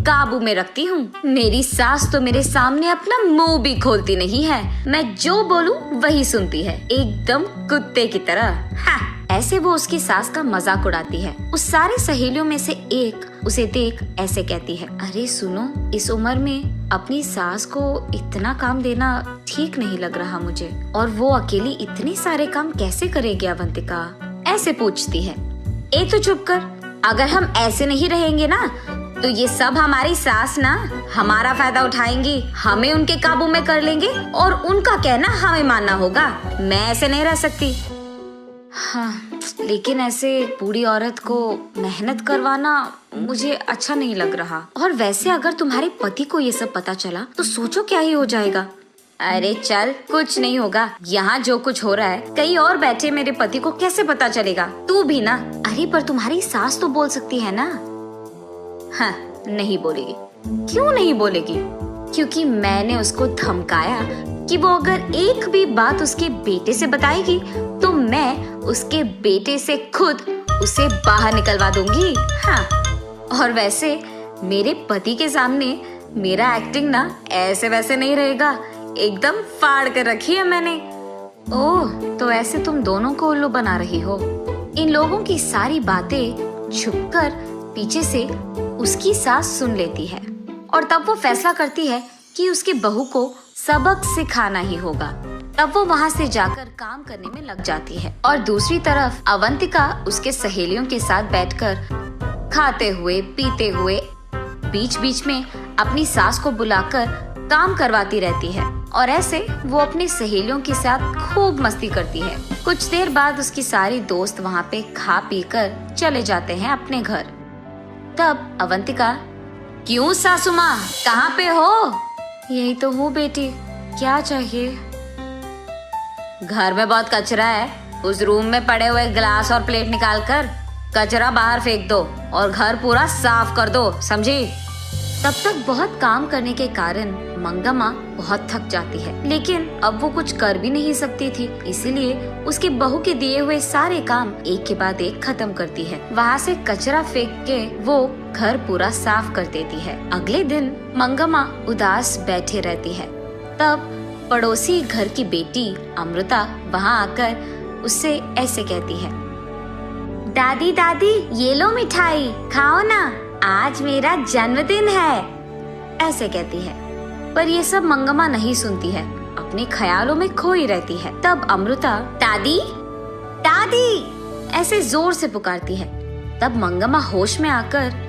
काबू में रखती हूँ। मेरी सास तो मेरे सामने अपना मुंह भी खोलती नहीं है। मैं जो बोलूँ वही सुनती है, एकदम कुत्ते की तरह। हाँ। ऐसे वो उसकी सास का मजाक उड़ाती है। उस सारे सहेलियों में से एक उसे देख ऐसे कहती है, अरे सुनो, इस उम्र में अपनी सास को इतना काम देना ठीक नहीं लग रहा मुझे, और वो अकेली इतने सारे काम कैसे करेगी अवंतिका? ऐसे पूछती है। ए तो चुप कर, अगर हम ऐसे नहीं रहेंगे ना तो ये सब हमारी सास ना हमारा फायदा उठाएंगी, हमें उनके काबू में कर लेंगे और उनका कहना हमें मानना होगा। मैं ऐसे नहीं रह सकती। हाँ, लेकिन ऐसे बूढ़ी औरत को मेहनत करवाना मुझे अच्छा नहीं लग रहा। और वैसे अगर तुम्हारे पति को ये सब पता चला तो सोचो क्या ही हो जाएगा। अरे चल, कुछ नहीं होगा। यहाँ जो कुछ हो रहा है कहीं और बैठे मेरे पति को कैसे पता चलेगा? तू भी ना। अरे पर तुम्हारी सास तो बोल सकती है ना। हाँ, नहीं बोलेगी। क्यों नहीं बोलेगी? क्योंकि मैंने उसको धमकाया कि वो अगर एक भी बात उसके बेटे से बताएगी तो मैं उसके बेटे से खुद उसे बाहर निकलवा दूंगी। हाँ, और वैसे मेरे पति के सामने मेरा एक्टिंग ना ऐसे वैसे नहीं रहेगा, एकदम फाड़ कर रखी है मैंने। ओह, तो ऐसे तुम दोनों को उल्लू बना रही हो। इन लोगों की सारी बातें छुपकर पीछे से उसकी सास सुन लेती है और तब वो फैसला करती है कि उसकी बहू को सबक सिखाना ही होगा। तब वो वहाँ से जाकर काम करने में लग जाती है और दूसरी तरफ अवंतिका उसके सहेलियों के साथ बैठकर खाते हुए पीते हुए बीच बीच में अपनी सास को बुलाकर काम करवाती रहती है और ऐसे वो अपनी सहेलियों के साथ खूब मस्ती करती है। कुछ देर बाद उसकी सारी दोस्त वहाँ पे खा पी कर चले जाते हैं अपने घर। तब अवंतिका, क्यों सासू माँ, कहाँ पे हो? यही तो हूँ बेटी, क्या चाहिए? घर में बहुत कचरा है, उस रूम में पड़े हुए गिलास और प्लेट निकाल कर कचरा बाहर फेंक दो और घर पूरा साफ कर दो, समझी? तब तक बहुत काम करने के कारण मंगम्मा बहुत थक जाती है, लेकिन अब वो कुछ कर भी नहीं सकती थी, इसीलिए उसकी बहू के दिए हुए सारे काम एक के बाद एक खत्म करती है। वहाँ से कचरा फेंक के वो घर पूरा साफ कर देती है। अगले दिन मंगम्मा उदास बैठे रहती है। तब पड़ोसी घर की बेटी अमृता वहाँ आकर उससे ऐसे कहती है, दादी दादी, ये लो मिठाई, खाओ ना, आज मेरा जन्मदिन है। ऐसे कहती है, पर ये सब मंगम्मा नहीं सुनती है, अपने ख्यालों में खोई रहती है। तब अमृता दादी दादी ऐसे जोर से पुकारती है। तब मंगम्मा होश में आकर